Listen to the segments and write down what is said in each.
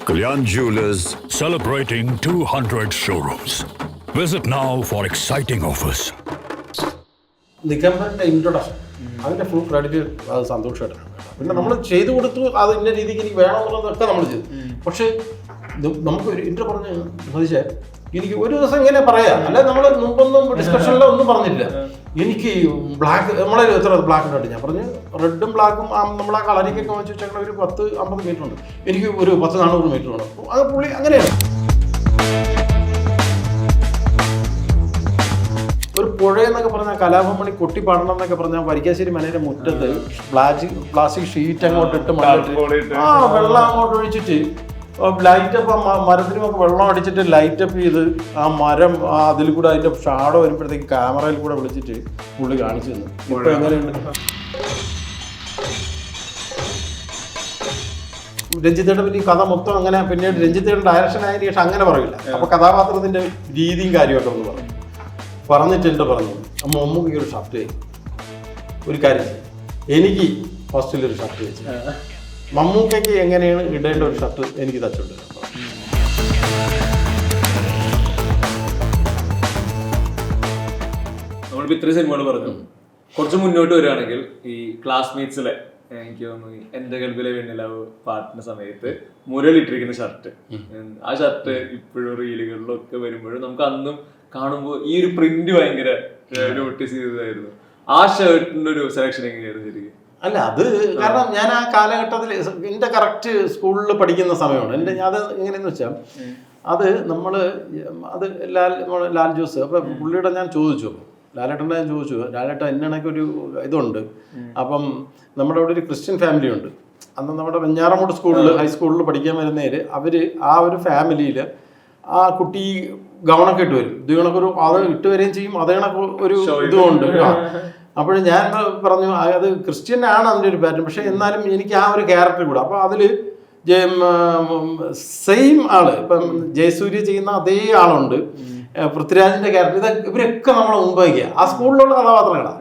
Kalyan Jewelers celebrating 200 showrooms. Visit now for exciting offers. നിഗമ്പറിന്റെ introduction അതിന്റെ full credit അത് സന്തോഷമായിട്ടാണ്. പിന്നെ നമ്മൾ ചെയ്തു കൊടുത്തു, അത് ഇന്ന രീതിക്ക് എനിക്ക് വേണമെന്നുള്ളതൊക്കെ നമ്മൾ ചെയ്തു. പക്ഷേ നമുക്ക് ഒരു ഇൻട്രോ പറഞ്ഞ് ചോദിച്ചാൽ എനിക്ക് ഒരു ദിവസം ഇങ്ങനെ പറയാം, അല്ലെ നമ്മൾ മുമ്പൊന്നും ഡിസ്കഷനിലോ ഒന്നും പറഞ്ഞില്ല. എനിക്ക് ബ്ലാക്ക് നമ്മളെ എത്ര ബ്ലാക്ക് ഉണ്ട്, ഞാൻ പറഞ്ഞു റെഡും ബ്ലാക്കും നമ്മൾ ആ കളറിക്കൊക്കെ വെച്ച് വെച്ചാൽ ഒരു 10-50 മീറ്റർ ഉണ്ട്, എനിക്ക് ഒരു 10-400 മീറ്റർ വേണം. അത് പുള്ളി അങ്ങനെയാണ്. ഒരു പുഴയെന്നൊക്കെ പറഞ്ഞാൽ കലാഭമണി കൊട്ടിപ്പാടണം എന്നൊക്കെ പറഞ്ഞാൽ വരിക്കാശ്ശേരി മനയുടെ മുറ്റത്ത് പ്ലാസ്റ്റിക് ഷീറ്റ് അങ്ങോട്ട് ഇട്ട് മണ്ണിട്ട് വെള്ളം അങ്ങോട്ട് ഒഴിച്ചിട്ട് ലൈറ്റപ്പ് മരത്തിനുമൊക്കെ വെള്ളം അടിച്ചിട്ട് ലൈറ്റപ്പ് ചെയ്ത് ആ മരം അതിൽ കൂടെ അതിൻ്റെ ഷാഡോ വരുമ്പോഴത്തേക്ക് ക്യാമറയിൽ കൂടെ വിളിച്ചിട്ട് പുള്ളി കാണിച്ചു തന്നു. ഇപ്പൊ എങ്ങനെയുണ്ട് രഞ്ജിത്തേട്ടൻ പിന്നെ ഈ കഥ മൊത്തം അങ്ങനെ പിന്നീട് രഞ്ജിത്തേട്ടൻ ഡയറക്ഷൻ ആയതിനു ശേഷം അങ്ങനെ പറയില്ല. അപ്പൊ കഥാപാത്രത്തിന്റെ രീതിയും കാര്യമൊക്കെ ഒന്ന് പറഞ്ഞു പറഞ്ഞിട്ടുണ്ട്. പറഞ്ഞു മമ്മൂക്ക് ഒരു ഷർട്ട് ഒരു കാര്യം എനിക്ക് ഫസ്റ്റിലൊരു ഷർട്ട് വെച്ച് മമ്മൂക്കയ്ക്ക് എങ്ങനെയാണ് ഇടേണ്ട ഒരു ഷർട്ട് എനിക്ക് തച്ചുണ്ട്. നമ്മളിപ്പോൾ ഇത്രയും സിനിമകൾ പറഞ്ഞു. കുറച്ച് മുന്നോട്ട് വരികയാണെങ്കിൽ ഈ ക്ലാസ്മേറ്റ്സിലെ എനിക്ക് തോന്നുന്നു എന്റെ കൽബിലെ വെണ്ണിലാവ് പാട്ടിന്റെ സമയത്ത് മുരളിട്ടിരിക്കുന്ന ഷർട്ട്, ആ ഷർട്ട് ഇപ്പോഴും റീലുകളിലൊക്കെ വരുമ്പോഴും നമുക്ക് അന്നും കാണുമ്പോൾ ഈ ഒരു പ്രിന്റ് ഭയങ്കര നോട്ടീസ് ചെയ്തതായിരുന്നു. ആ ഷർട്ടിന്റെ ഒരു സെലക്ഷൻ എങ്ങനെയായിരുന്നു ശരിക്കും? അല്ല, അത് കാരണം ഞാൻ ആ കാലഘട്ടത്തിൽ എൻ്റെ കറക്റ്റ് സ്കൂളിൽ പഠിക്കുന്ന സമയമാണ് എൻ്റെ. അത് എങ്ങനെയെന്ന് വെച്ചാൽ അത് നമ്മൾ അത് ലാൽ ജോസ് അപ്പം പുള്ളിയുടെ ഞാൻ ചോദിച്ചു, ലാലേട്ടൻ്റെ ഞാൻ ചോദിച്ചു, ലാലേട്ടൻ എന്നണക്ക് ഒരു ഇതുണ്ട്. അപ്പം നമ്മുടെ അവിടെ ഒരു ക്രിസ്ത്യൻ ഫാമിലി ഉണ്ട്. അന്ന് നമ്മുടെ വെഞ്ഞാറമൂട് സ്കൂളിൽ ഹൈസ്കൂളിൽ പഠിക്കാൻ വരുന്നവർ അവർ ആ ഒരു ഫാമിലിയിൽ ആ കുട്ടി ഗൗണൊക്കെ ഇട്ട് വരും. ഇത് കണക്കൊരു അത് ഇട്ട് വരികയും ചെയ്യും, അതേ കണക്ക് ഒരു ഇതുമുണ്ട്. അപ്പോൾ ഞാൻ പറഞ്ഞു അത് ക്രിസ്ത്യൻ ആണ് അതിൻ്റെ ഒരു പാറ്റേൺ, പക്ഷേ എന്നാലും എനിക്ക് ആ ഒരു ക്യാരക്ടർ കൂടെ. അപ്പോൾ അതിൽ സെയിം ആള് ഇപ്പം ജയസൂര്യ ചെയ്യുന്ന അതേ ആളുണ്ട്, പൃഥ്വിരാജിന്റെ ക്യാരക്ടർ. ഇവരൊക്കെ നമ്മളെ മുമ്പാക്കിയ ആ സ്കൂളിലുള്ള കഥാപാത്രങ്ങളാണ്.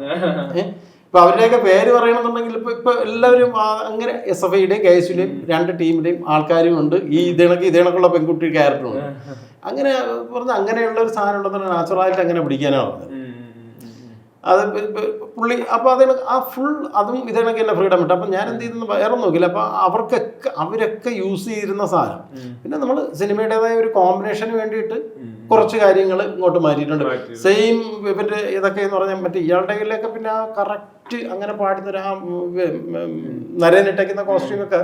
ഇപ്പൊ അവരുടെയൊക്കെ പേര് പറയണമെന്നുണ്ടെങ്കിൽ ഇപ്പൊ എല്ലാവരും അങ്ങനെ SFIയുടെയും KSUടെയും 2 ടീമിന്റെയും ആൾക്കാരും ഉണ്ട്. ഈ ഇതേണക്കുള്ള പെൺകുട്ടി ക്യാരക്ടറുണ്ട്. അങ്ങനെ പറഞ്ഞ അങ്ങനെയുള്ള ഒരു സാധനം ഉണ്ടെന്ന് നാച്ചുറലായിട്ട് അങ്ങനെ പിടിക്കാനാണ് പറഞ്ഞത്. അത് പുള്ളി അപ്പോൾ അതിന് ആ ഫുൾ അതും ഇതേണക്ക് തന്നെ ഫ്രീഡം കിട്ടും. അപ്പം ഞാൻ എന്ത് ചെയ്തെന്ന് വേറെ നോക്കില്ല. അപ്പം അവരൊക്കെ യൂസ് ചെയ്തിരുന്ന സാധനം പിന്നെ നമ്മൾ സിനിമയുടേതായ ഒരു കോമ്പിനേഷന് വേണ്ടിയിട്ട് കുറച്ച് കാര്യങ്ങൾ ഇങ്ങോട്ട് മാറ്റിയിട്ടുണ്ട്. സെയിം ഇവൻ്റെ ഇതൊക്കെ എന്ന് പറഞ്ഞാൽ മറ്റേ ഇയാളുടെ കയ്യിലൊക്കെ പിന്നെ ആ കറക്റ്റ് അങ്ങനെ പാടുന്ന ആ നരേനിട്ടേക്കുന്ന കോസ്റ്റ്യൂമൊക്കെ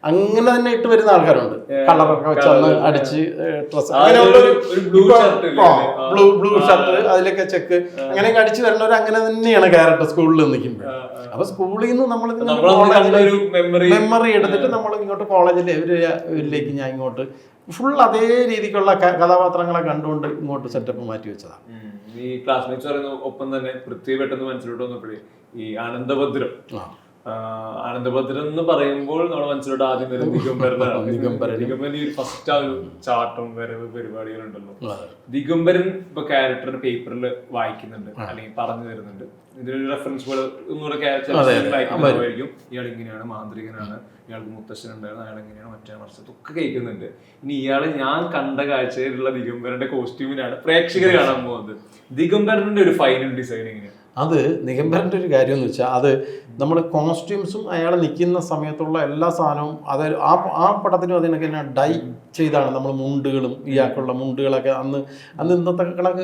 അങ്ങനെ തന്നെ ഇട്ട് വരുന്ന ആൾക്കാരുണ്ട്. കളറൊക്കെ വെച്ചൊന്ന് അടിച്ച് ഡ്രസ് അങ്ങനെയുള്ളൊരു ബ്ലൂ ഷർട്ട് അതിലൊക്കെ ചെക്ക് അങ്ങനെയൊക്കെ അടിച്ച് വരുന്നവർ അങ്ങനെ തന്നെയാണ് ക്യാരക്ടർ സ്കൂളിൽ നിൽക്കുമ്പോൾ. അപ്പൊ സ്കൂളിൽ നിന്ന് നമ്മൾ മെമ്മറി എടുത്തിട്ട് നമ്മൾ ഇങ്ങോട്ട് കോളേജിലേക്ക് ഞാൻ ഇങ്ങോട്ട് ഫുൾ അതേ രീതിക്കുള്ള കഥാപാത്രങ്ങളെ കണ്ടുകൊണ്ട് ഇങ്ങോട്ട് സെറ്റപ്പ് മാറ്റി വെച്ചതാണ്. ഈ ക്ലാസ്മേറ്റ്സ് പറയുന്ന ഒപ്പം തന്നെ പൃഥ്വി പെട്ടെന്ന് മനസ്സിലോട്ട് വന്നപ്പോഴേ ഈ ആനന്ദഭദ്രം എന്ന് പറയുമ്പോൾ നമ്മുടെ മനസ്സിലോട്ട് ആദ്യം വരും ദിഗംബരൻ. ഫസ്റ്റ് ആ ഒരു ചാട്ടം വരവ് പരിപാടികളുണ്ടല്ലോ. ദിഗംബരൻ ഇപ്പൊ ക്യാരക്ടറിന്റെ പേപ്പറിൽ വായിക്കുന്നുണ്ട് അല്ലെങ്കിൽ പറഞ്ഞു തരുന്നുണ്ട്. ഇതിനൊരു റെഫറൻസ് പോലെ ഒന്നുകൂടെ വായിക്കുന്നുണ്ടായിരിക്കും. ഇയാൾ ഇങ്ങനെയാണ്, മാന്ത്രികനാണ്, ഇയാൾക്ക് മുത്തശ്ശൻ ഉണ്ടായിരുന്നു, അയാൾ എങ്ങനെയാണ്, മറ്റേ വർഷത്ത് ഒക്കെ കേൾക്കുന്നുണ്ട്. ഇനി ഇയാള് ഞാൻ കണ്ട കാഴ്ചയിലുള്ള ദിഗംബരന്റെ കോസ്റ്റ്യൂമിനാണ് പ്രേക്ഷകർ കാണാൻ പോകുന്നത്. ദിഗംബരന്റെ ഒരു ഫൈനൽ ഡിസൈൻ എങ്ങനെയാണ്? അത് നിഗംബരൻ്റെ ഒരു കാര്യം എന്ന് വെച്ചാൽ അത് നമ്മൾ കോസ്റ്റ്യൂംസും അയാൾ നിൽക്കുന്ന സമയത്തുള്ള എല്ലാ സാധനവും അത് ആ പടത്തിനും അതിനൊക്കെ തന്നെ ഡൈ ചെയ്താണ്. നമ്മൾ മുണ്ടുകളും ഇയാൾക്കുള്ള മുണ്ടുകളൊക്കെ അന്ന് ഇന്നത്തെ കണക്ക്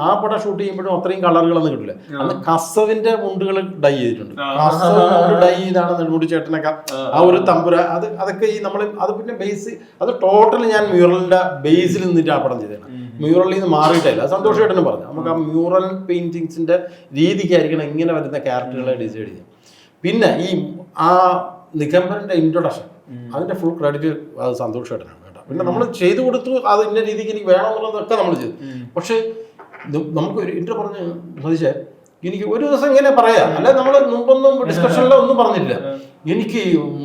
ആ പടം ഷൂട്ട് ചെയ്യുമ്പോഴും അത്രയും കളറുകളൊന്നും കിട്ടില്ല. അന്ന് കസവിന്റെ മുണ്ടുകൾ ഡൈ ചെയ്തിട്ടുണ്ട്. കസവ് മുണ്ട് ഡൈ ചെയ്താണ് നെടുമുടി ചേട്ടനൊക്കെ ആ ഒരു തമ്പുര അതൊക്കെ ഈ നമ്മൾ അത് പിന്നെ ബേസ് അത് ടോട്ടൽ ഞാൻ മ്യൂറലിന്റെ ബേസിൽ നിന്നിട്ട് ആ പടം ചെയ്തതാണ്. മ്യൂറലിൽ നിന്ന് മാറിയിട്ടില്ല. സന്തോഷമായിട്ടും പറഞ്ഞു നമുക്ക് ആ മ്യൂറൽ പെയിന്റിങ്സിന്റെ രീതിക്കായിരിക്കണം ഇങ്ങനെ വരുന്ന ക്യാരക്ടറുകളെ ഡിസൈഡ് ചെയ്യാം. പിന്നെ ഈ ആ നിഗംബറിന്റെ ഇൻട്രൊഡക്ഷൻ അതിന്റെ ഫുൾ ക്രെഡിറ്റ് അത് സന്തോഷമായിട്ടാണ് കേട്ടോ. പിന്നെ നമ്മൾ ചെയ്തു കൊടുത്തു, അത് ഇന്ന രീതിക്ക് എനിക്ക് വേണമെന്നുള്ളതൊക്കെ നമ്മൾ ചെയ്തു. പക്ഷേ നമുക്ക് ഒരു ഇൻട്രോ പറഞ്ഞ് ചോദിച്ചാൽ എനിക്ക് ഒരു ദിവസം ഇങ്ങനെ പറയാം, അല്ലെ നമ്മൾ മുമ്പൊന്നും ഡിസ്കഷനിലോ ഒന്നും പറഞ്ഞില്ല. എനിക്ക്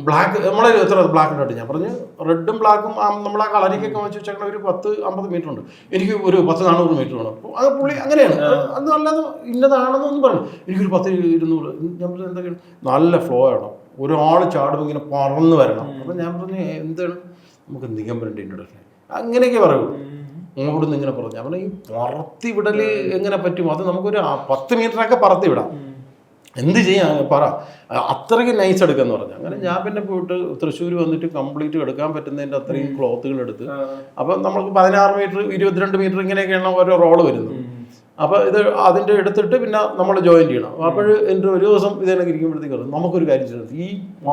ബ്ലാക്ക് നമ്മളെ എത്ര ബ്ലാക്ക് ഉണ്ട്, ഞാൻ പറഞ്ഞു റെഡും ബ്ലാക്കും നമ്മൾ ആ കളറിക്കൊക്കെ വെച്ച് വെച്ചാൽ ഒരു 10-50 മീറ്റർ ഉണ്ട്, എനിക്ക് ഒരു 10-400 മീറ്റർ വേണം. അപ്പോൾ അത് പുള്ളി അങ്ങനെയാണ്. അത് അല്ലാതെ ഇന്നതാണെന്നൊന്നും പറഞ്ഞു. എനിക്കൊരു 10-200. ഞാൻ പറഞ്ഞു എന്തൊക്കെയാണ് നല്ല ഫ്ലോ ആവണം, ഒരാൾ ചാടുമ്പോൾ ഇങ്ങനെ പറന്ന് വരണം. അപ്പം ഞാൻ പറഞ്ഞു എന്താണ് നമുക്ക് ദിഗംബരൻ്റെ ഇൻട്രൊഡക്ഷൻ അങ്ങനെയൊക്കെ പറയുള്ളൂ. അവിടുന്ന് ഇങ്ങനെ പറഞ്ഞു അവനെ ഈ പറത്തി വിടല് എങ്ങനെ പറ്റും, അത് നമുക്കൊരു 10 മീറ്ററൊക്കെ പറത്തി വിടാം, എന്ത് ചെയ്യാൻ പറ, അത്രയ്ക്ക് നൈസ് എടുക്കാന്ന് പറഞ്ഞു. അങ്ങനെ ഞാൻ പിന്നെ പോയിട്ട് തൃശ്ശൂർ വന്നിട്ട് കംപ്ലീറ്റ് എടുക്കാൻ പറ്റുന്നതിൻ്റെ അത്രയും ക്ലോത്തുകൾ എടുത്ത്, അപ്പം നമുക്ക് 16 മീറ്റർ 22 മീറ്റർ ഇങ്ങനെയൊക്കെയാണ് ഓരോ റോള് വരുന്നത്. അപ്പോൾ ഇത് അതിൻ്റെ എടുത്തിട്ട് പിന്നെ നമ്മൾ ജോയിൻ ചെയ്യണം. അപ്പോൾ എൻ്റെ ഒരു ദിവസം ഇതേനൊക്കെ ഇരിക്കുമ്പോഴത്തേക്ക് നമുക്കൊരു കാര്യം ചെയ്യണം, ഈ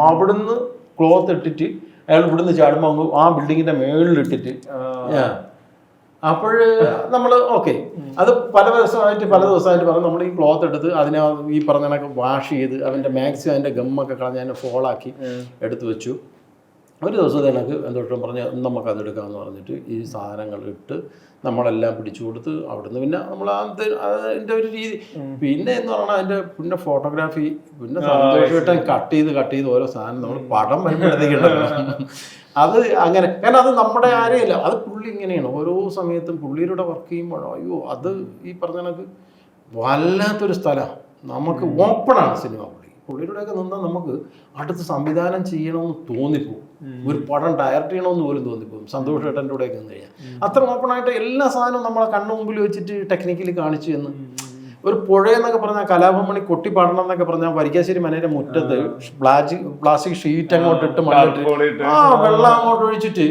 അവിടുന്ന് ക്ലോത്ത് ഇട്ടിട്ട് അയാൾ ഇവിടുന്ന് ചാടുമ്പോൾ ആ ബിൽഡിങ്ങിൻ്റെ മേളിലിട്ടിട്ട് അപ്പോൾ നമ്മൾ ഓക്കെ അത് പല ദിവസമായിട്ട് പറഞ്ഞ് നമ്മൾ ഈ ക്ലോത്ത് എടുത്ത് അതിനെ ഈ പറഞ്ഞ കണക്ക് വാഷ് ചെയ്ത് അതിൻ്റെ മാക്സിമം അതിൻ്റെ ഗമ്മൊക്കെ കളഞ്ഞ് അതിനെ ഫോളാക്കി എടുത്ത് വെച്ചു. ഒരു ദിവസം എനിക്ക് എന്തോട്ടും പറഞ്ഞ് നമുക്കത് എടുക്കാമെന്ന് പറഞ്ഞിട്ട് ഈ സാധനങ്ങൾ ഇട്ട് നമ്മളെല്ലാം പിടിച്ചു കൊടുത്ത് അവിടുന്ന് പിന്നെ നമ്മൾ അതിൻ്റെ ഒരു രീതി പിന്നെ എന്ന് പറഞ്ഞാൽ അതിൻ്റെ പിന്നെ ഫോട്ടോഗ്രാഫി പിന്നെ സന്തോഷമായിട്ട് കട്ട് ചെയ്ത് ഓരോ സാധനം നമ്മൾ പടം വരുമ്പോഴത്തേക്കുണ്ടല്ലോ അത് അങ്ങനെ. കാരണം അത് നമ്മുടെ ആരെയില്ല, അത് പുള്ളി ഇങ്ങനെയാണ് ഓരോ സമയത്തും പുള്ളിയുടെ വർക്ക് ചെയ്യുമ്പോഴോ അയ്യോ അത് ഈ പറഞ്ഞ കണക്ക് വല്ലാത്തൊരു സ്ഥലമാണ്. നമുക്ക് ഓപ്പണാണ് സിനിമ. പുള്ളിയുടെയൊക്കെ നിന്നാൽ നമുക്ക് അടുത്ത് സംവിധാനം ചെയ്യണമെന്ന് തോന്നിപ്പോവും, ഒരു പടം ഡയറക്റ്റ് ചെയ്യണമെന്ന് പോലും തോന്നിപ്പോവും സന്തോഷ് ഏട്ടൻ്റെ കൂടെയൊക്കെ നിന്ന് കഴിഞ്ഞാൽ. അത്ര ഓപ്പണായിട്ട് എല്ലാ സാധനവും നമ്മളെ കണ്ണു മുമ്പിൽ വെച്ചിട്ട് ടെക്നിക്കലി കാണിച്ചു എന്ന്. ഒരു പുഴയെന്നൊക്കെ പറഞ്ഞാൽ കലാഭമണി കൊട്ടിപ്പാടണം എന്നൊക്കെ പറഞ്ഞാൽ വരിക്കാശ്ശേരി മനയുടെ മുറ്റത്ത് പ്ലാസ്റ്റിക് ഷീറ്റ് അങ്ങോട്ട് ഇട്ട് മണ്ണിട്ട് വെള്ളം അങ്ങോട്ട് ഒഴിച്ചിട്ട്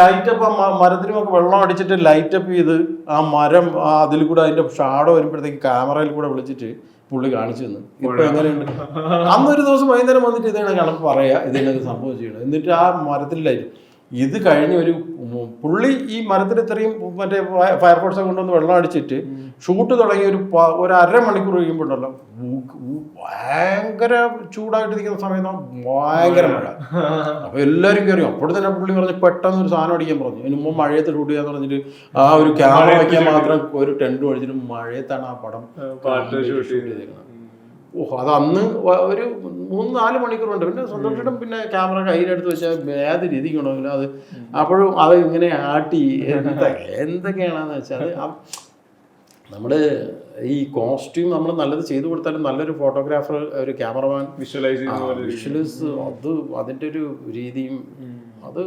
ലൈറ്റപ്പ് മരത്തിനുമൊക്കെ വെള്ളം അടിച്ചിട്ട് ലൈറ്റപ്പ് ചെയ്ത് ആ മരം അതിൽ കൂടെ അതിൻ്റെ ഷാഡോ വരുമ്പോഴത്തേക്ക് ക്യാമറയിൽ കൂടെ വിളിച്ചിട്ട് പുള്ളി കാണിച്ചു തന്നു. ഇപ്പൊ എങ്ങനെയുണ്ട്? അന്നൊരു ദിവസം വൈകുന്നേരം വന്നിട്ട് ഇതാണ് കണക്ക് പറയാ ഇതേനൊക്കെ സംഭവം ചെയ്യണം. എന്നിട്ട് ആ മരത്തിലായിട്ട് ഇത് കഴിഞ്ഞ് ഒരു പുള്ളി ഈ മരത്തിൽ ഇത്രയും മറ്റേ ഫയർഫോഴ്സെ കൊണ്ടുവന്ന് വെള്ളം അടിച്ചിട്ട് ഷൂട്ട് തുടങ്ങി ഒരു അരമണിക്കൂർ കഴിയുമ്പോഴല്ലോ ഭയങ്കര ചൂടായിട്ടിരിക്കുന്ന സമയത്ത് ഭയങ്കര മഴ. അപ്പൊ എല്ലാവരും കയറി. അപ്പോൾ തന്നെ പുള്ളി പറഞ്ഞ് പെട്ടെന്ന് ഒരു സാധനം അടിക്കാൻ പറഞ്ഞു. അതിന് മുമ്പ് മഴയത്ത് ഷൂട്ട് ചെയ്യാന്ന് പറഞ്ഞിട്ട് ആ ഒരു ക്യാമറ വയ്ക്കാൻ മാത്രം ഒരു ടെൻറ്റ് അടിച്ചിട്ട് മഴയത്താണ് ആ പടം ഷൂട്ട് ചെയ്തേക്കുന്നത്. ഓഹ് അത് അന്ന് ഒരു 3-4 മണിക്കൂറുണ്ട്. പിന്നെ സന്തോഷം പിന്നെ ക്യാമറ കയ്യിലെടുത്ത് വെച്ചാൽ ഏത് രീതിക്കുണ്ടോ അത് അപ്പോഴും അത് ഇങ്ങനെ ആട്ടി എന്തൊക്കെയാണെന്ന് വെച്ചാൽ നമ്മൾ ഈ കോസ്റ്റ്യൂം നമ്മൾ നല്ലത് ചെയ്തു കൊടുത്താലും നല്ലൊരു ഫോട്ടോഗ്രാഫർ ഒരു ക്യാമറമാൻ വിഷ്വൽസ് അത് അതിൻ്റെ ഒരു രീതിയും അത്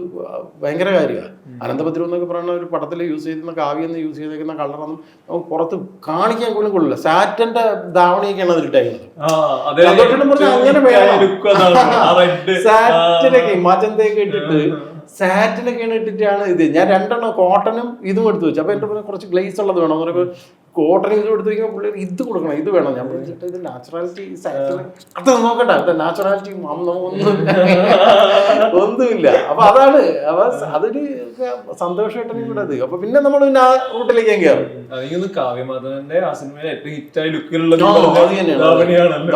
ഭയങ്കര കാര്യമാണ്. അനന്തപത്രം എന്നൊക്കെ പറയുന്ന ഒരു പടത്തിൽ യൂസ് ചെയ്തിരുന്ന കാവ്യെന്ന് യൂസ് ചെയ്തേക്കുന്ന കളറൊന്നും നമുക്ക് പുറത്ത് കാണിക്കാൻ പോലും കൊള്ളില്ല. സാറ്റിന്റെ ധാവണിയൊക്കെയാണ് അതിലിട്ടേക്കുന്നത്. അങ്ങനെ സാറ്റിനൊക്കെ മജന്തയൊക്കെ ഇട്ടിട്ട് സാറ്റിനൊക്കെയാണ് ഇട്ടിട്ടാണ് ഇത്. ഞാൻ 2 കോട്ടണും ഇതും എടുത്ത് വെച്ചു. അപ്പൊ എന്റെ കുറച്ച് ഗ്ലേസ് ഉള്ളത് വേണം എന്ന് പറയുമ്പോൾ കോട്ടൺ ഇതും എടുത്ത് വയ്ക്കുമ്പോൾ പുള്ളി ഇത് കൊടുക്കണം, ഇത് വേണം. ഞാൻ വിളിച്ചിട്ട് ഇത് നാച്ചുറാലിറ്റി അത് നോക്കട്ടെ, ഇത് നാച്ചുറാലിറ്റി ഒന്നുമില്ല. അപ്പൊ അതാണ് അതൊരു സന്തോഷമായിട്ടാണ് കൂടെ അത്. അപ്പൊ പിന്നെ നമ്മൾ പിന്നെ ആ റൂട്ടിലേക്ക് കയറും. കാവ്യമാധവന്റെ ആ സിനിമയിലെ ഏറ്റവും ഹിറ്റായ ലുക്കിലുള്ള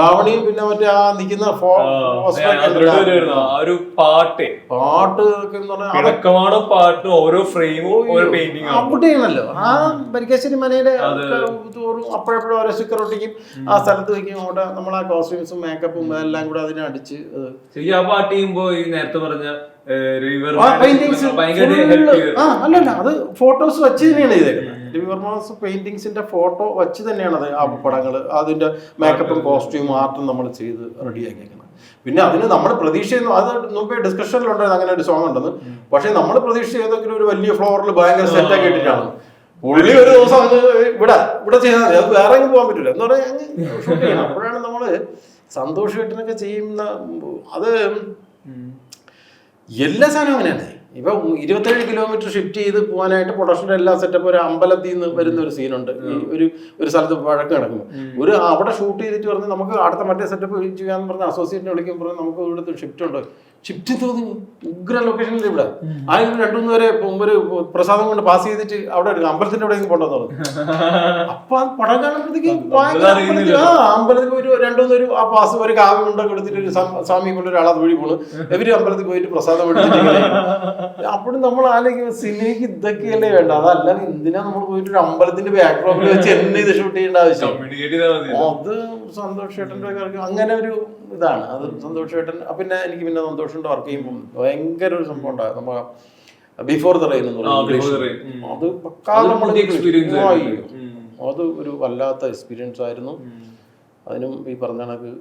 ധാവണിയും പിന്നെ മറ്റേ ആ നിൽക്കുന്ന ഒരു പാട്ട് പാട്ട് ഓരോ ഫ്രെയിമും ഓരോ പെയിന്റിംഗ് അവിടെയാണല്ലോ. ആ വരിക്കാശ്ശേരി മനയിലെ തോറും അപ്പോഴെപ്പോഴും ഓരോ സ്റ്റിക്കർ ഒട്ടിക്കും ആ സ്ഥലത്ത് വയ്ക്കും. അവിടെ നമ്മൾ ആ കോസ്റ്റ്യൂംസും മേക്കപ്പും എല്ലാം കൂടെ അതിനെ അടിച്ച് ആ പാട്ട് ചെയ്യുമ്പോ ഈ നേരത്തെ പറഞ്ഞ അല്ലല്ല അത് ഫോട്ടോസ് വെച്ച് തന്നെയാണ് ചെയ്തേക്കുന്നത്. രവിവർമാസ് പെയിന്റിങ്സിന്റെ ഫോട്ടോ വെച്ച് തന്നെയാണ് അത് ആ പടങ്ങൾ അതിന്റെ മേക്കപ്പും കോസ്റ്റ്യൂം ആർട്ടും നമ്മൾ ചെയ്ത് റെഡിയാക്കിയേക്കുന്നത്. പിന്നെ അതിന് നമ്മൾ പ്രതീക്ഷ അത് മുമ്പേ ഡിസ്കഷനിലുണ്ടായിരുന്നു അങ്ങനെ ഒരു സോങ് ഉണ്ടെന്ന്. പക്ഷെ നമ്മൾ പ്രതീക്ഷ ഏതെങ്കിലും ഒരു വലിയ ഫ്ലോറിൽ ഭയങ്കര സെറ്റാക്കി ഇട്ടിട്ടാണ് പുള്ളി ഒരു ദിവസം ഇവിടെ ചെയ്താൽ മതി, അത് വേറെ എങ്കിലും പോകാൻ പറ്റില്ല എന്ന് പറഞ്ഞാൽ അപ്പോഴാണ് നമ്മള് സന്തോഷമായിട്ടൊക്കെ ചെയ്യുന്ന അത് എല്ലാ സാധനവും അങ്ങനെയാണ്. ഇപ്പൊ 27 കിലോമീറ്റർ ഷിഫ്റ്റ് ചെയ്ത് പോകാനായിട്ട് പ്രൊഡക്ഷൻ്റെ എല്ലാ സെറ്റപ്പ് ഒരു അമ്പലത്തിൽ നിന്ന് വരുന്ന ഒരു സീനുണ്ട്. ഈ ഒരു സ്ഥലത്ത് വഴക്ക് നടക്കുമ്പോൾ അവിടെ ഷൂട്ട് ചെയ്തിട്ട് പറഞ്ഞ് നമുക്ക് അടുത്ത മറ്റേ സെറ്റപ്പ് ചെയ്യാന്ന് പറഞ്ഞ അസോസിയേറ്റിനെ വിളിക്കുമ്പോൾ പറഞ്ഞ് നമുക്ക് ഇവിടുത്തെ ഷിഫ്റ്റ് ഉണ്ടോ? ഷിഫ്റ്റ് തോന്നി ഉഗ്ര ലൊക്കേഷനിൽ ഇവിടെ ആരെങ്കിലും 2-3 പേരെ ഒരു പ്രസാദം കൊണ്ട് പാസ് ചെയ്തിട്ട് അവിടെ അമ്പലത്തിന്റെ എവിടെയെങ്കിലും പോകണ്ടെന്ന് പറഞ്ഞു. അപ്പൊ ആ പടം കാണുമ്പോഴത്തേക്ക് അമ്പലത്തിൽ പോയിട്ട് 2-3 ആ പാസ് ഒരു കാവ്യം കൊണ്ടൊക്കെ എടുത്തിട്ട് ഒരു സ്വാമി കൊണ്ട് ഒരാളെ വഴി പോണു. ഇവര് അമ്പലത്തിൽ പോയിട്ട് പ്രസാദം എടുത്തിട്ട് അപ്പോഴും നമ്മൾ ആലോചിക്കും സിനിമയ്ക്ക് ഇതൊക്കെയല്ലേ വേണ്ട, അതല്ലാതെ എന്തിനാ നമ്മൾ പോയിട്ട് ഒരു അമ്പലത്തിന്റെ ബാക്ക്ഡ്രോപ്പിൽ വെച്ച് എന്നെ ഇത് ഷൂട്ട് ചെയ്യേണ്ട ആവശ്യം. അത് സന്തോഷേട്ടൻ്റെ അങ്ങനെ ഒരു ഇതാണ് അത്. സന്തോഷേട്ടൻ പിന്നെ എനിക്ക് പിന്നെ സന്തോഷന്റെ വർക്ക് ചെയ്യുമ്പോൾ ഭയങ്കര ഒരു സംഭവം ഉണ്ടാകും. നമ്മ ബിഫോർ ദ റെയിൻ എന്ന് അത് ഒരു വല്ലാത്ത എക്സ്പീരിയൻസ് ആയിരുന്നു. അതിനും ഈ പറഞ്ഞ കണക്ക്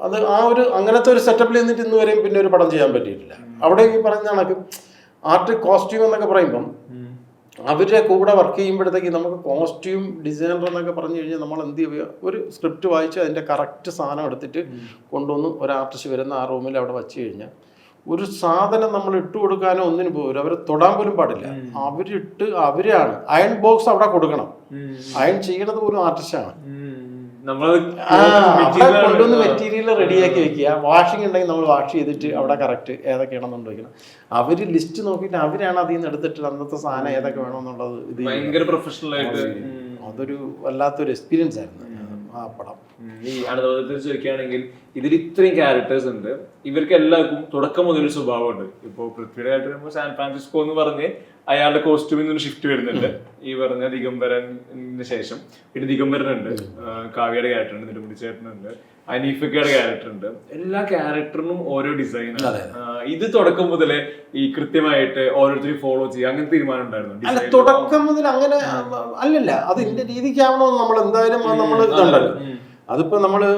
അത് ആ ഒരു അങ്ങനത്തെ ഒരു സെറ്റപ്പിൽ നിന്നിട്ട് ഇന്ന് വരെയും പിന്നെ ഒരു പടം ചെയ്യാൻ പറ്റിയിട്ടില്ല. അവിടെ ഈ പറഞ്ഞ കണക്ക് ആർട്ട് കോസ്റ്റ്യൂം എന്നൊക്കെ പറയുമ്പം അവരുടെ കൂടെ വർക്ക് ചെയ്യുമ്പോഴത്തേക്ക് നമുക്ക് കോസ്റ്റ്യൂം ഡിസൈനർ എന്നൊക്കെ പറഞ്ഞു കഴിഞ്ഞാൽ നമ്മൾ എന്ത് ചെയ്യുക, ഒരു സ്ക്രിപ്റ്റ് വായിച്ച് അതിൻ്റെ കറക്റ്റ് സാധനം എടുത്തിട്ട് കൊണ്ടുവന്ന് ഒരു ആർട്ടിസ്റ്റ് വരുന്ന ആ റൂമിൽ അവിടെ വച്ച് കഴിഞ്ഞാൽ ഒരു സാധനം നമ്മൾ ഇട്ട് കൊടുക്കാനോ ഒന്നിനും പോലും അവരെ തൊടാൻ പോലും പാടില്ല. അവരിട്ട് അവരാണ് അയൺ ബോക്സ് അവിടെ കൊടുക്കണം, അയൺ ചെയ്യണത് പോലും ആർട്ടിസ്റ്റാണ്. കൊണ്ടുവന്ന് മെറ്റീരിയൽ റെഡിയാക്കി വെക്കുക, വാഷിംഗ് ഉണ്ടെങ്കിൽ നമ്മൾ വാഷ് ചെയ്തിട്ട് അവിടെ കറക്റ്റ് ഏതൊക്കെയാണെന്നുണ്ട് വയ്ക്കണം. അവര് ലിസ്റ്റ് നോക്കിയിട്ട് അവരാണ് അതിൽ നിന്ന് എടുത്തിട്ട് അന്നത്തെ സാധനം ഏതൊക്കെ വേണമെന്നുള്ളത് ഇത് ഭയങ്കര പ്രൊഫഷണൽ ആയിട്ട് അതൊരു വല്ലാത്തൊരു എക്സ്പീരിയൻസ് ആയിരുന്നു ആ പടം. ഈ അനുഭവത്തിൽ ചോദിക്കുകയാണെങ്കിൽ ഇതിൽ ഇത്രയും ക്യാരക്ടേഴ്സ് ഉണ്ട്, ഇവർക്ക് എല്ലാവർക്കും തുടക്കം മുതൽ സ്വഭാവമുണ്ട്. ഇപ്പോൾ പൃഥ്വിയുടെ ക്യാരക്ടർ വരുമ്പോൾ സാൻ ഫ്രാൻസിസ്കോ എന്ന് പറഞ്ഞ് അയാളുടെ കോസ്റ്റ്യൂമിൽ നിന്ന് ഷിഫ്റ്റ് വരുന്നുണ്ട്. ഈ പറഞ്ഞ ദിഗംബരന് ശേഷം പിന്നെ ദിഗംബരനുണ്ട്, കാവ്യയുടെ ക്യാരക്ടർ ഉണ്ട്, നെടുമുടി ചേട്ടനുണ്ട്, അനീഫക്കയുടെ ക്യാരക്ടർ ഉണ്ട്. എല്ലാ ക്യാരക്ടറിനും ഓരോ ഡിസൈനാണ്. ഇത് തുടക്കം മുതലേ ഈ കൃത്യമായിട്ട് ഓരോരുത്തരും ഫോളോ ചെയ്യുക അങ്ങനെ തീരുമാനം ഉണ്ടായിരുന്നു? തുടക്കം മുതൽ അങ്ങനെ അല്ലല്ല, അത് ഇന്റെ രീതിക്കാവണമെന്ന് നമ്മൾ എന്തായാലും നമ്മൾ ഇതുണ്ടല്ലോ. അതിപ്പോ നമ്മള്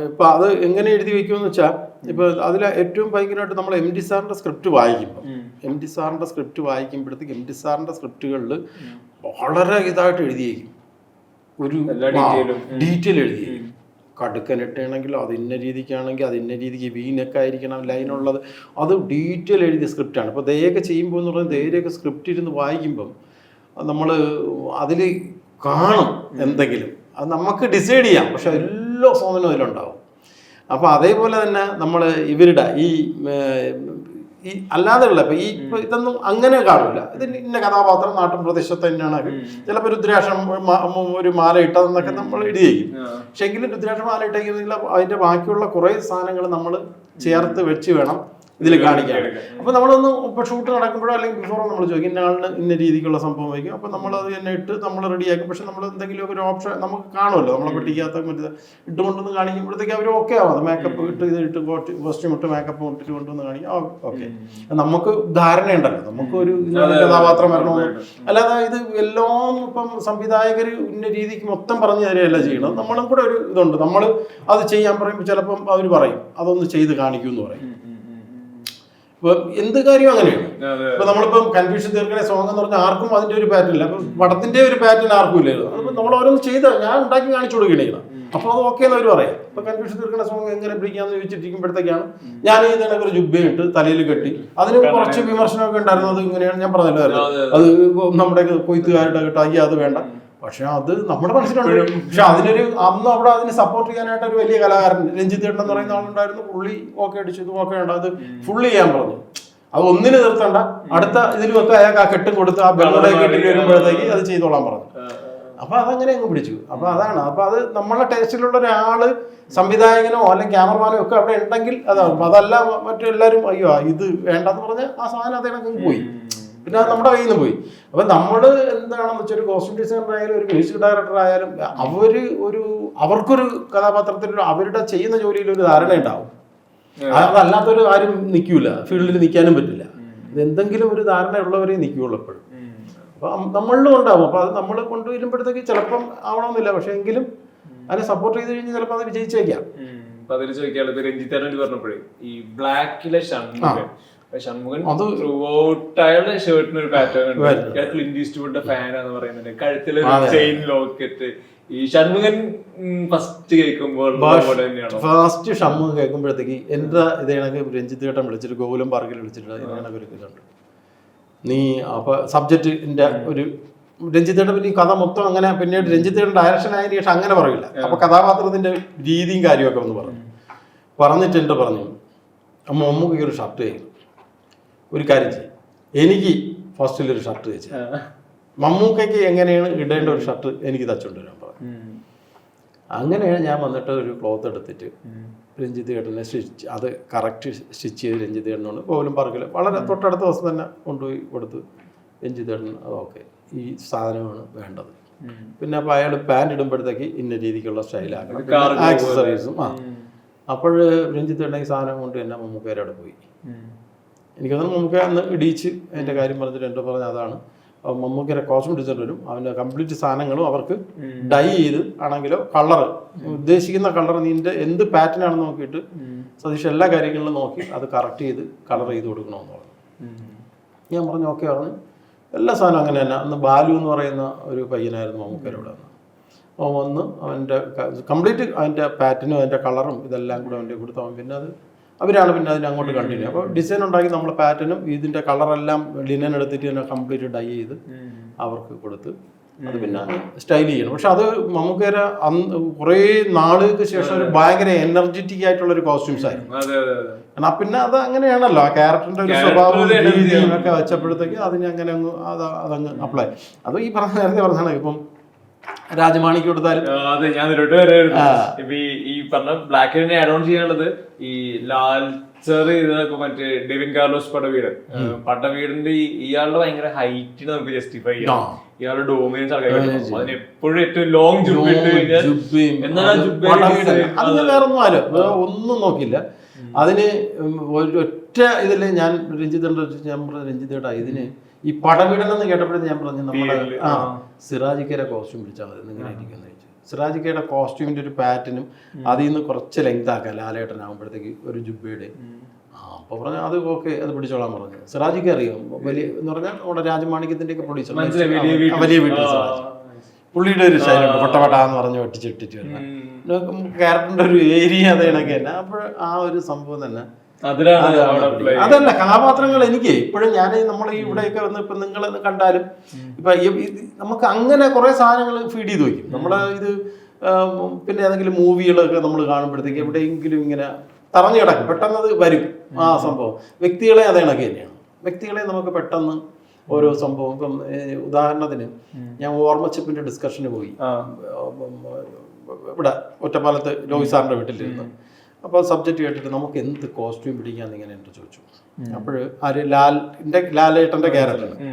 ഇപ്പൊ അത് എങ്ങനെ എഴുതി വെക്കുമെന്ന് വെച്ചാൽ ഇപ്പൊ അതിൽ ഏറ്റവും ഭയങ്കരമായിട്ട് നമ്മൾ എം ഡി സാറിന്റെ സ്ക്രിപ്റ്റ് വായിക്കുമ്പോൾ എം ഡി സാറിന്റെ സ്ക്രിപ്റ്റ് വായിക്കുമ്പോഴത്തേക്ക് എം ഡി സാറിന്റെ സ്ക്രിപ്റ്റുകളിൽ വളരെ ഇതായിട്ട് എഴുതിയേക്കും, ഒരു ഡീറ്റെയിൽ എഴുതിയേക്കും. കടുക്കനിട്ടാണെങ്കിൽ അത് ഇന്ന രീതിക്കാണെങ്കിൽ അത് ഇന്ന രീതിക്ക് വീനൊക്കെ ആയിരിക്കണം ലൈനുള്ളത്, അത് ഡീറ്റെയിൽ എഴുതിയ സ്ക്രിപ്റ്റാണ്. ഇപ്പോൾ ദയൊക്കെ ചെയ്യുമ്പോൾ എന്ന് പറഞ്ഞാൽ ദയൊക്കെ സ്ക്രിപ്റ്റ് ഇരുന്ന് വായിക്കുമ്പം നമ്മൾ അതിൽ കാണും എന്തെങ്കിലും, അത് നമുക്ക് ഡിസൈഡ് ചെയ്യാം, പക്ഷെ എല്ലാ സാധനവും അതിലുണ്ടാവും. അപ്പോൾ അതേപോലെ തന്നെ നമ്മൾ ഇവരുടെ ഈ അല്ലാതെയുള്ള ഇപ്പം ഇപ്പം ഇതൊന്നും അങ്ങനെ കാണില്ല. ഇത് ഇന്ന കഥാപാത്രം നാട്ടിൻ പ്രദേശത്ത് തന്നെയാണ്. ചിലപ്പോൾ രുദ്രാക്ഷം ഒരു മാല ഇട്ടതെന്നൊക്കെ നമ്മൾ എഴുതിയേക്കും. പക്ഷെ എങ്കിലും രുദ്രാക്ഷം മാല ഇട്ടേക്കുന്നില്ല, അതിൻ്റെ ബാക്കിയുള്ള കുറേ സാധനങ്ങൾ നമ്മൾ ചേർത്ത് വെച്ച് വേണം ഇതിൽ കാണിക്കാൻ. അപ്പോൾ നമ്മളൊന്ന് ഇപ്പോൾ ഷൂട്ട് നടക്കുമ്പോഴോ അല്ലെങ്കിൽ ബിഫോറോ നമ്മൾ ചോദിക്കും ഇന്ന ആളിന് ഇന്ന രീതിക്കുള്ള സംഭവം വയ്ക്കും. അപ്പോൾ നമ്മളത് തന്നെ ഇട്ട് നമ്മൾ റെഡിയാക്കും. പക്ഷെ നമ്മൾ എന്തെങ്കിലും ഒരു ഓപ്ഷൻ നമുക്ക് കാണുമല്ലോ, നമ്മളെ പെട്ടിക്കകത്ത് മറ്റേ ഇട്ടുകൊണ്ടൊന്ന് കാണിക്കുമ്പോഴത്തേക്ക് അവർ ഓക്കെ ആവാം. മേക്കപ്പ് ഇട്ട് ഇത് ഇട്ട് കോസ്റ്റ്യൂം ഇട്ട് മേക്കപ്പ് ഇട്ടിട്ട് കൊണ്ടുവന്ന് കാണിക്കും, ഓക്കെ. നമുക്ക് ധാരണയുണ്ടല്ലോ, നമുക്കൊരു കഥാപാത്രം വരണമെന്ന്. അല്ലാതെ ഇത് എല്ലാം ഇപ്പം സംവിധായകർ ഇന്ന രീതിക്ക് മൊത്തം പറഞ്ഞു തരികയല്ല ചെയ്യണം. നമ്മളും കൂടെ ഒരു ഇതുണ്ട്, നമ്മൾ അത് ചെയ്യാൻ പറയുമ്പോൾ ചിലപ്പം അവർ പറയും അതൊന്ന് ചെയ്ത് കാണിക്കൂ എന്ന് പറയും. ഇപ്പൊ എന്ത് കാര്യം അങ്ങനെയാണ്. ഇപ്പൊ നമ്മളിപ്പം കൺഫ്യൂഷൻ തീർക്കണ സോങ് എന്ന് പറഞ്ഞാൽ ആർക്കും അതിന്റെ ഒരു പാറ്റേൺ ഇല്ല. അപ്പൊ പടത്തിന്റെ ഒരു പാറ്റേൺ ആർക്കും ഇല്ലായിരുന്നു. അതിപ്പോ നമ്മൾ ഓരോന്ന് ചെയ്ത് ഞാൻ ഉണ്ടാക്കി കാണിച്ചു കൊടുക്കണേക്കണം. അപ്പൊ അത് ഓക്കെ എന്ന് അവർ പറയാം. ഇപ്പൊ കൺഫ്യൂഷൻ തീർക്കണ സോങ് എങ്ങനെ പിടിക്കാന്ന് ചോദിച്ചിരിക്കുമ്പോഴത്തേക്കാണ് ഞാൻ ഈ തന്നെ ഒരു ജുബ്ബയിട്ട് തലയിൽ കെട്ടി. അതിന് കുറച്ച് വിമർശനമൊക്കെ ഉണ്ടായിരുന്നു. അത് ഇങ്ങനെയാണ് ഞാൻ പറഞ്ഞല്ലോ, അത് നമ്മുടെ കൊയ്ത്തുകാരുടെ കേട്ടോ അയ്യ അത് വേണ്ട. പക്ഷെ അത് നമ്മുടെ മനസ്സിലുണ്ട്. പക്ഷെ അതിനൊരു അന്ന് അവിടെ അതിന് സപ്പോർട്ട് ചെയ്യാനായിട്ട് ഒരു വലിയ കലാകാരൻ രഞ്ജിത്ത് ചേട്ടൻ എന്ന് പറയുന്ന ആളുണ്ടായിരുന്നു. പുള്ളി ഓക്കെ അടിച്ചു, ഇത് ഓക്കെ ഉണ്ട്, അത് ഫുള്ള് ചെയ്യാൻ പറഞ്ഞു. അത് ഒന്നിന് നിർത്തണ്ട, അടുത്ത ഇതിലുമൊക്കെ അയാൾക്ക് ആ കെട്ടും കൊടുത്ത് ആ ബെല്ലുടെ കെട്ടിൽ വരുമ്പോഴത്തേക്ക് അത് ചെയ്തോളാൻ പറഞ്ഞു. അപ്പൊ അതങ്ങനെ അങ്ങ് പിടിച്ചു. അപ്പൊ അതാണ്, അപ്പൊ അത് നമ്മളെ ടേസ്റ്റിലുള്ള ഒരാള് സംവിധായകനോ അല്ലെങ്കിൽ ക്യാമറമാനോ ഒക്കെ അവിടെ ഉണ്ടെങ്കിൽ അതാവും. അതല്ല മറ്റെല്ലാവരും അയ്യോ ഇത് വേണ്ടെന്ന് പറഞ്ഞാൽ ആ സാധനം അതേണക്ക് പോയി, പിന്നെ അത് നമ്മുടെ കയ്യിൽ നിന്ന് പോയി. അപ്പൊ നമ്മൾ എന്താണെന്ന് വെച്ചാൽ ഒരു കോസ്റ്റ്യൂം ഡിസൈനർ ആയാലും ഒരു മ്യൂസിക് ഡയറക്ടർ ആയാലും അവർക്കൊരു കഥാപാത്രത്തിൽ അവരുടെ ചെയ്യുന്ന ജോലിയിൽ ഒരു ധാരണ ഉണ്ടാവും. അതല്ലാത്തൊരു ആരും നിൽക്കൂല, ഫീൽഡിൽ നിൽക്കാനും പറ്റില്ല. എന്തെങ്കിലും ഒരു ധാരണ ഉള്ളവരെ നിൽക്കുകയുള്ളൂ എപ്പോഴും. അപ്പൊ നമ്മളിലും ഉണ്ടാവും. അപ്പൊ അത് നമ്മൾ കൊണ്ടുവരുമ്പോഴത്തേക്ക് ചിലപ്പം ആവണമെന്നില്ല, പക്ഷെ എങ്കിലും അതിനെ സപ്പോർട്ട് ചെയ്ത് കഴിഞ്ഞാൽ ചിലപ്പോൾ അത് വിജയിച്ചേക്കാം. അപ്പൊ അതിൽ ചോദിക്കാനുള്ളത് രഞ്ജിത്ത് പറഞ്ഞപ്പോഴേ ഈ ബ്ലാക്കിലെ ഷൺമുഖൻ ത്രൂ ഔട്ട് അയാളുടെ ഷർട്ടിന് ഒരു പാറ്റേൺ ഉണ്ട്. ക്ലിന്റ് ഈസ്റ്റ്വുഡിന്റെ ഫാനാന്ന് പറയുന്നുണ്ട്. കഴുത്തില് ചെയിൻ ലോക്കറ്റ്. ഈ ഷൺമുഖൻ ഫസ്റ്റ് കേൾക്കുമ്പോൾ ഫസ്റ്റ് ഷൺമുഖൻ കേൾക്കുമ്പോഴത്തേക്ക് എന്റെ ഇതേണക്ക് രഞ്ജിത്ത് ചേട്ടൻ വിളിച്ചിട്ട് ഗോകുലം പാർക്കിൽ വിളിച്ചിട്ട് ഇതിനൊക്കെ ഒരു ഇതുണ്ട്. നീ അപ്പൊ സബ്ജക്റ്റിന്റെ ഒരു രഞ്ജിത്തേട്ടൻ പിന്നെ ഈ കഥ മൊത്തം അങ്ങനെ പിന്നീട് രഞ്ജിത്തേട്ടൻ ഡയറക്ഷൻ ആയതിനു ശേഷം അങ്ങനെ പറയില്ല. അപ്പൊ കഥാപാത്രത്തിന്റെ രീതിയും കാര്യമൊക്കെ ഒന്ന് പറഞ്ഞിട്ട് എന്റെ പറഞ്ഞു മമ്മൂക്ക് ഒരു ഷർട്ട് ചെയ്യും, ഒരു കാര്യം ചെയ്യും, എനിക്ക് ഫസ്റ്റിലൊരു ഷർട്ട് തയ്ച്ചു, മമ്മൂക്കയ്ക്ക് എങ്ങനെയാണ് ഇടേണ്ട ഒരു ഷർട്ട് എനിക്ക് തച്ചുകൊണ്ട് വരാൻ പറഞ്ഞു. അങ്ങനെയാണ് ഞാൻ വന്നിട്ട് ഒരു ക്ലോത്ത് എടുത്തിട്ട് രഞ്ജിത്ത് ചേട്ടനെ അത് കറക്റ്റ് സ്റ്റിച്ച് ചെയ്ത് രഞ്ജിത്ത് ചേട്ടനോട് കോവിലും പാർക്കിൽ വളരെ തൊട്ടടുത്ത ദിവസം തന്നെ കൊണ്ടുപോയി കൊടുത്ത് രഞ്ജിത്ത് ചേട്ടൻ അത് ഓക്കെ ഈ സാധനമാണ് വേണ്ടത്. പിന്നെ അപ്പോൾ അയാൾ പാൻറ് ഇടുമ്പോഴത്തേക്ക് ഇന്ന രീതിക്കുള്ള സ്റ്റൈലാക്കണം, ആക്സസറീസും. അപ്പോൾ രഞ്ജിത്ത് ചേട്ടൻ ഈ സാധനം കൊണ്ട് തന്നെ മമ്മൂക്കയുടെ അവിടെ പോയി. എനിക്കതൊന്നും മമ്മൂക്ക അന്ന് ഇടിയിച്ച് അതിൻ്റെ കാര്യം പറഞ്ഞിട്ട് എൻ്റെ പറഞ്ഞ അതാണ്. മമ്മൂക്കയുടെ കോസ്റ്റ്യൂം ഡിസൈനർ വരും, അവൻ്റെ കംപ്ലീറ്റ് സാധനങ്ങളും അവർക്ക് ഡൈ ചെയ്ത് ആണെങ്കിലോ കളർ ഉദ്ദേശിക്കുന്ന കളർ നിന്റെ എന്ത് പാറ്റേൺ ആണെന്ന് നോക്കിയിട്ട് സതീഷ് എല്ലാ കാര്യങ്ങളിലും നോക്കി അത് കറക്റ്റ് ചെയ്ത് കളർ ചെയ്ത് കൊടുക്കണമെന്ന് പറഞ്ഞു. ഞാൻ പറഞ്ഞു ഓക്കെ പറഞ്ഞു. എല്ലാ സാധനവും അങ്ങനെ തന്നെ. അന്ന് ബാലു എന്ന് പറയുന്ന ഒരു പയ്യനായിരുന്നു മമ്മൂക്കയുടെ അവിടെ നിന്ന്. അവൻ വന്ന് അവൻ്റെ കംപ്ലീറ്റ് അതിൻ്റെ പാറ്റേണും അതിൻ്റെ കളറും ഇതെല്ലാം കൂടെ അവൻ്റെ കൊടുത്തു. അവൻ പിന്നെ അത് അവരാണ് പിന്നെ അതിന് അങ്ങോട്ട് കണ്ടിന്യൂ. അപ്പോൾ ഡിസൈൻ ഉണ്ടാക്കി നമ്മൾ പാറ്റേണും ഇതിൻ്റെ കളറെല്ലാം ലിനൻ എടുത്തിട്ട് തന്നെ കംപ്ലീറ്റ് ഡൈ ചെയ്ത് അവർക്ക് കൊടുത്ത് അത് പിന്നെ സ്റ്റൈൽ ചെയ്യണം. പക്ഷെ അത് മമ്മൂക്കയുടെ കുറേ നാളുകൾക്ക് ശേഷം ഒരു ഭയങ്കര എനർജറ്റിക് ആയിട്ടുള്ള ഒരു കോസ്റ്റ്യൂംസ് ആയിരുന്നു. കാരണം പിന്നെ അത് അങ്ങനെയാണല്ലോ ആ ക്യാരക്ടറിന്റെ ഒരു സ്വഭാവവും രീതിയും ഒക്കെ വെച്ചപ്പോഴത്തേക്ക് അതിന് അങ്ങനെ അങ്ങ് അതങ്ങ് അപ്ലൈ. അത് ഈ പറഞ്ഞ നേരത്തെ പറഞ്ഞാണ് ഇപ്പം രാജമാണിക്ക് കൊടുത്താലും. അതെ, ഞാൻ ഇപ്പൊ ഈ പറഞ്ഞ ബ്ലാക്കിനെ ആഡ് ഓൺ ചെയ്യാനുള്ളത് ഈ ലാൽ ഇതൊക്കെ മറ്റേ ഡെവിൻ കാർലോസ് പടവീടിന്റെ ഇയാളുടെ ഭയങ്കര ഹൈറ്റിന് നമുക്ക് ജസ്റ്റിഫൈ ചെയ്യാം. ഇയാളുടെ ഡോമിനൻസ് അതിന് എപ്പോഴും ഏറ്റവും ലോങ് ജുബ് വേറൊന്നും ആരോ ഒന്നും നോക്കില്ല. അതിന് ഒറ്റ ഇതില് ഞാൻ രഞ്ജിത്തേട്ടാ ഇതിന് ഈ പടവീടൻ എന്ന് കേട്ടപ്പോഴത്തെ ഞാൻ പറഞ്ഞു നമ്മുടെ സിറാജിക്കയുടെ കോസ്റ്റ്യൂം പിടിച്ചാൽ മതി ഇങ്ങനെ ഇരിക്കുന്ന. സിറാജിക്കയുടെ കോസ്റ്റ്യൂമിന്റെ ഒരു പാറ്റേണും അതിൽ നിന്ന് കുറച്ച് ലെങ്ത് ആക്കാം ലാലേട്ടനാകുമ്പോഴത്തേക്ക് ഒരു ജുബയുടെ. അപ്പോൾ പറഞ്ഞു അത് ഓക്കെ, അത് പിടിച്ചോളാൻ പറഞ്ഞു. സിറാജിക്ക് അറിയാം വലിയ എന്ന് പറഞ്ഞാൽ നമ്മുടെ രാജമാണിക്യത്തിന്റെ ഒക്കെ പ്രൊഡ്യൂസർ വലിയ വീട്ടിൽ പുള്ളിയുടെ ഒരു സ്റ്റൈലുണ്ട് പൊട്ടപെട്ടാന്ന് പറഞ്ഞ് വെട്ടിച്ചിട്ടിട്ട് വരുന്ന ക്യാരക്ടറിന്റെ ഒരു ഏരിയ അത് കണക്ക് തന്നെ. അപ്പോൾ ആ ഒരു സംഭവം തന്നെ അതല്ല കഥാപാത്രങ്ങൾ എനിക്ക് ഇപ്പോഴും ഞാൻ നമ്മൾ ഇവിടെയൊക്കെ വന്ന് ഇപ്പൊ നിങ്ങൾ കണ്ടാലും ഇപ്പൊ നമുക്ക് അങ്ങനെ കുറെ സാധനങ്ങൾ ഫീഡ് ചെയ്ത് വയ്ക്കും നമ്മള്. ഇത് പിന്നെ ഏതെങ്കിലും മൂവികളൊക്കെ നമ്മൾ കാണുമ്പോഴത്തേക്ക് എവിടെയെങ്കിലും ഇങ്ങനെ തറഞ്ഞു കിടക്കും, പെട്ടെന്ന് അത് വരും ആ സംഭവം. വ്യക്തികളെ അതേ കണക്ക് തന്നെയാണ്. വ്യക്തികളെ നമുക്ക് പെട്ടെന്ന് ഓരോ സംഭവം ഇപ്പം ഉദാഹരണത്തിന് ഞാൻ ഓർമ്മച്ചിപ്പിന്റെ ഡിസ്കഷന് പോയി ഇവിടെ ഒറ്റപ്പാലത്ത് ലോഹി സാറിന്റെ വീട്ടിലിരുന്ന്. അപ്പോൾ സബ്ജക്റ്റ് കേട്ടിട്ട് നമുക്ക് എന്ത് കോസ്റ്റ്യൂം പിടിക്കാന്ന് ഇങ്ങനെ എൻ്റെ ചോദിച്ചു. അപ്പോൾ ആര് ലാലേട്ടൻ്റെ ക്യാരക്ടറാണ്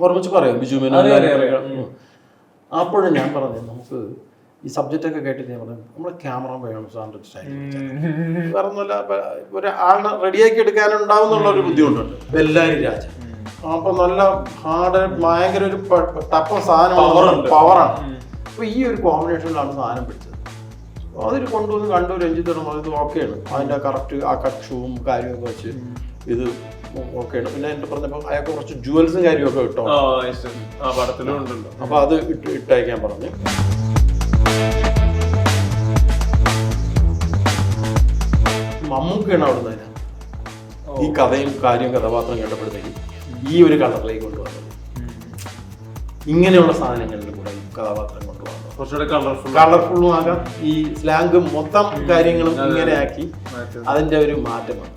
ഓർമ്മിച്ച് പറയാം ബിജു മേനോൻ. അപ്പോഴും ഞാൻ പറഞ്ഞു നമുക്ക് ഈ സബ്ജക്റ്റ് ഒക്കെ കേട്ടിട്ട് ഞാൻ പറഞ്ഞു നമ്മളെ ക്യാമറ വേണം സാറിൻ്റെ സ്റ്റൈൽ. വേറെ ഒന്നുമല്ല, ഒരാളിനെ റെഡിയാക്കി എടുക്കാനുണ്ടാവും എന്നുള്ള ഒരു ബുദ്ധിമുട്ടുണ്ട്. ബെല്ലാരി രാജ അപ്പൊ നല്ല ഹാർഡ് ഭയങ്കര ഒരു ടഫ് സാധനമാണ്, പവറാണ്. അപ്പൊ ഈ ഒരു കോമ്പിനേഷനിലാണ് സാധനം പിടിച്ചത്. അതിൽ കൊണ്ടുവന്ന് കണ്ടു രഞ്ജിത്തിടണം. ഇത് ഓക്കെയാണ്, അതിൻ്റെ കറക്റ്റ് ആ കക്ഷവും കാര്യമൊക്കെ വെച്ച് ഇത് ഓക്കെയാണ്. പിന്നെ എൻ്റെ പറഞ്ഞപ്പോൾ അയാൾക്ക് കുറച്ച് ജുവൽസും കാര്യമൊക്കെ ഇട്ടോ, അപ്പോൾ അത് ഇട്ടയക്കാൻ പറഞ്ഞു. മമ്മൂക്കയാണ് അവിടെ നിന്ന് ഈ കഥയും കാര്യവും കഥാപാത്രം കേട്ടപ്പോഴത്തേക്കും ഈ ഒരു കളറിലേക്ക് കൊണ്ടുവന്നത്. ഇങ്ങനെയുള്ള സാധനങ്ങളിൽ കൂടെ ഈ കഥാപാത്രം കൊണ്ടുപോകാം, കളർഫുള്ളും ആകാം. ഈ സ്ലാങ്ങും മൊത്തം കാര്യങ്ങളും ഇങ്ങനെ ആക്കി അതിന്റെ ഒരു മാറ്റമാണ്.